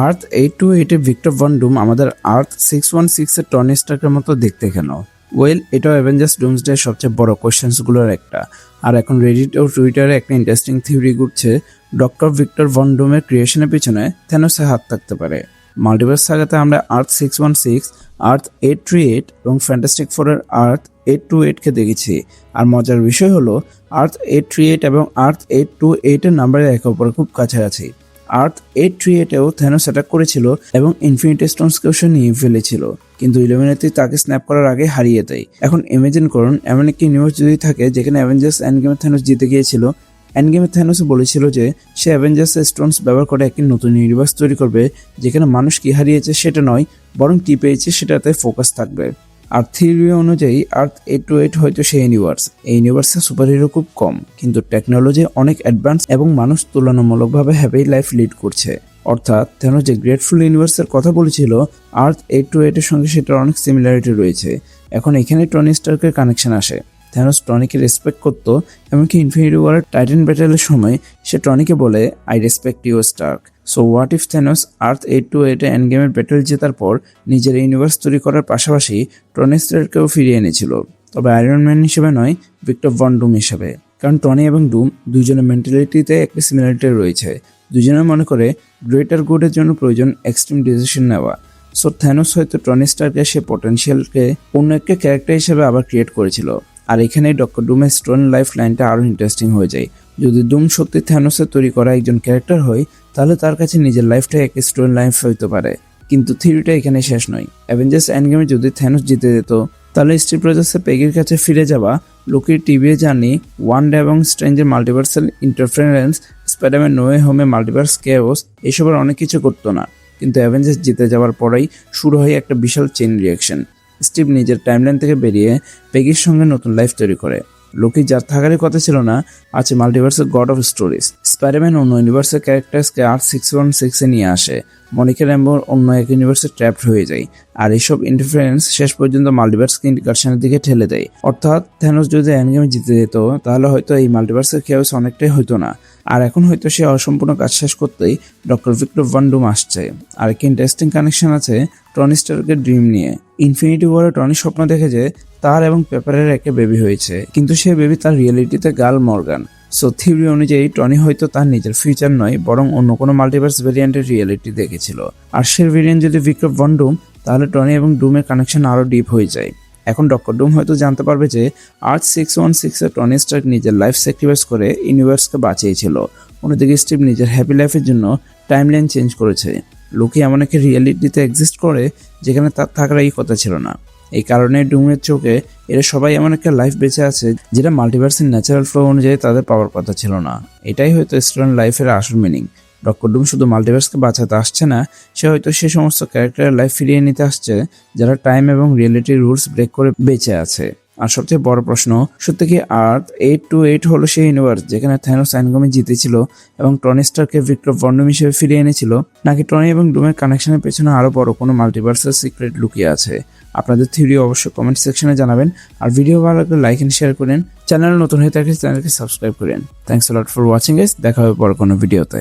আর্থ 828 Victor von ডুম আমাদের আর্থ 616 এর Tony স্টার্কের মতো দেখতে কেন? ওয়েল, এটাও অ্যাভেঞ্জার্স ডুমসডে সবচেয়ে বড় কোয়েশ্চেন্সগুলোর একটা। আর এখন রেডিট ও টুইটারে একটা ইন্টারেস্টিং থিওরি ঘুরছে, ডক্টর ভিক্টর ভন ডুমের ক্রিয়েশনের পিছনে থেনোসের হাত থাকতে পারে। মাল্টিভার্স সাগাতে আমরা আর্থ 616, আর্থ 838 এবং ফ্যান্টাস্টিক ফোরের আর্থ 828কে দেখেছি। আর মজার বিষয় হলো আর্থ 838 এবং আর্থ 828 এর নাম্বারের একে অপরের খুব কাছাকাছি। আর্থ 838-এও থেনোস অ্যাটাক করেছিল এবং ইনফিনিটি স্টোনসকেও সে নিয়ে ফেলেছিল, কিন্তু ইলুমিনাতি তাকে স্ন্যাপ করার আগে হারিয়ে দেয়। এখন ইমাজিন করুন, এমন একটি ইউনিভার্স যদি থাকে যেখানে অ্যাভেঞ্জার্স এন্ডগেমে থেনোস জিতে গিয়েছিল। এন্ডগেমে থেনোস বলেছিল যে সে অ্যাভেঞ্জার্সের স্টোনস ব্যবহার করে একটি নতুন ইউনিভার্স তৈরি করবে, যেখানে মানুষ কি হারিয়েছে সেটা নয়, বরং কি পেয়েছে সেটাতে ফোকাস থাকবে। আর থিওরি অনুযায়ী আর্থ 828 হয়তো সেই ইউনিভার্স। এই ইউনিভার্সে সুপারহিরো খুব কম, কিন্তু টেকনোলজি অনেক অ্যাডভান্স এবং মানুষ তুলনামূলকভাবে হ্যাপি লাইফ লিড করছে। অর্থাৎ থেনোস যে গ্রেটফুল ইউনিভার্সের কথা বলেছিল, আর্থ 828 এর সঙ্গে সেটার অনেক সিমিলারিটি রয়েছে। এখন এখানে টনি স্টার্কের কানেকশন আসে। থেনোস টনিকে রেসপেক্ট করতো, এমনকি ইনফিনিটি ওয়ারের টাইটান ব্যাটেলের সময় সে টনিকে বলে, I respect you Stark. So what if Thanos earth 828 এন্ডগেমের ব্যাটেল জেতার পর নিজের ইউনিভার্স তৈরি করার পাশাপাশি টনি স্টার্ককেও ফিরিয়ে এনেছিল, তবে আয়রন ম্যান হিসেবে নয়, ভিক্টর ভন ডুম হিসেবে। কারণ টনি এবং ডুম দুজনের মেন্টালিটিতে একটা সিমিলারিটি রয়েছে। দুজনে মনে করে গ্রেটার গুডের জন্য প্রয়োজন এক্সট্রিম ডিসিশন নেওয়া। সো থেনোস হয়তো টনি স্টার্কের সে পটেনশিয়ালকে অন্য একটা ক্যারেক্টার হিসেবে আবার ক্রিয়েট করেছিল। আর এখানেই ডক্টর ডুমের স্টোন লাইফ লাইনটা আরও ইন্টারেস্টিং হয়ে যায়। যদি ডুম সত্যি থেনোসের তৈরি করা একজন ক্যারেক্টার হয়, তাহলে তার কাছে নিজের লাইফটাই এক স্টোন লাইফ হইতে পারে। কিন্তু থিওরিটা এখানে শেষ নয়। অ্যাভেঞ্জার্স এন্ডগেমে যদি থেনোস জিতে যেত, তাহলে স্টিভ রজার্সের পেগির কাছে ফিরে যাওয়া, লোকির টিভি জার্নি, ওয়ান্ডা এবং স্ট্রেঞ্জের multiversal interference, Spiderman no way হোমে মাল্টিভার্স কেওস, এসবের অনেক কিছু করতো না। কিন্তু অ্যাভেঞ্জার্স জিতে যাওয়ার পরেই শুরু হয় একটা বিশাল চেইন রিয়াকশন। স্টিভ নিজের টাইমলাইন থেকে বেরিয়ে পেগির সঙ্গে নতুন লাইফ তৈরি করে। লোকি যার থাকারই কথা ছিল না, আছে মাল্টিভার্সের গড অফ স্টোরিজ। স্পাইডারম্যান অন্য ইউনিভার্সের ক্যারেক্টার্সকে আর্থ 616-এ নিয়ে আসে। মনিকা র্যাম্বোর অন্য এক ইউনিভার্সে ট্র্যাপড হয়ে যায়। আর এইসব ইন্টারফারেন্স শেষ পর্যন্ত মাল্টিভার্সকে ইন্টিগ্রেশনের দিকে ঠেলে দেয়। অর্থাৎ থেনোস যদি এন্ডগেমে জিতে যেত, তাহলে হয়তো এই মাল্টিভার্সের কেওস অনেকটাই হইতো না। আর এখন হয়তো সে অসম্পূর্ণ কাজ শেষ করতেই ডক্টর ভিক্টর ভন ডুম আসছে। আর কি ইন্টারেস্টিং কানেকশন আছে টনি স্টার্কের ড্রিম নিয়ে। ইনফিনিটি ওয়ারে টনি স্বপ্ন দেখে যে তার এবং পেপারের একটা বেবি হয়েছে, কিন্তু সে বেবি তার রিয়েলিটিতে গার্ল মর্গান। সো থিওরি অনুযায়ী টনি হয়তো তার নিজের ফিউচার নয়, বরং অন্য কোনো মাল্টিভার্স ভেরিয়েন্টের রিয়েলিটি দেখেছিল। আর সে ভেরিয়েন্ট যদি ভিক্টর ভন ডুম, তাহলে টনি এবং ডুমের কানেকশন আরও ডিপ হয়ে যায়। এখন ডক্টর ডুম হয়তো জানতে পারবে যে আর্থ 616-এ টনি স্টার্ক নিজের লাইফ স্যাক্রিফাইস করে ইউনিভার্সকে বাঁচিয়েছিল। অন্যদিকে স্টিভ নিজের হ্যাপি লাইফের জন্য টাইমলাইন চেঞ্জ করেছে। লোকি এমন একটা রিয়েলিটিতে এক্সিস্ট করে যেখানে তার থাকারই কথা ছিল না। এই কারণে ডুমের চোখে এরা সবাই এমন একটা লাইফ বেঁচে আছে যেটা মাল্টিভার্সের ন্যাচারাল ফ্লো অনুযায়ী তাদের পাওয়ার কথা ছিল না। এটাই হয়তো স্টোন লাইফের আসল মিনিং। ডক্টর ডুম শুধু মাল্টিভার্সকে বাঁচাতে আসছে না, সে হয়তো সে সমস্ত ক্যারেক্টারের লাইফ ফিরিয়ে নিতে আসছে যারা টাইম এবং রিয়েলিটির রুলস ব্রেক করে বেঁচে আছে। আর সবচেয়ে বড় প্রশ্ন, সত্যি কি আর্থ 828 হলো সেই ইউনিভার্স যেখানে থেনোস এন্ডগেমে জিতেছিল এবং টনি স্টার্ককে ভিক্টর ভন ডুম হিসেবে ফিরিয়ে এনেছিল, নাকি টনি এবং ডুমের কানেকশনের পেছনে আরও বড় কোনো মাল্টিভার্সের সিক্রেট লুকিয়ে আছে? আপনাদের থিওরি অবশ্যই কমেন্ট সেকশনে জানাবেন। আর ভিডিও ভালো লাগলে লাইক এন্ড শেয়ার করেন। চ্যানেল নতুন হয়ে থাকলে চ্যানেলকে সাবস্ক্রাইব করেন। Thanks a lot for watching guys. দেখা হবে পরে কোনো ভিডিওতে।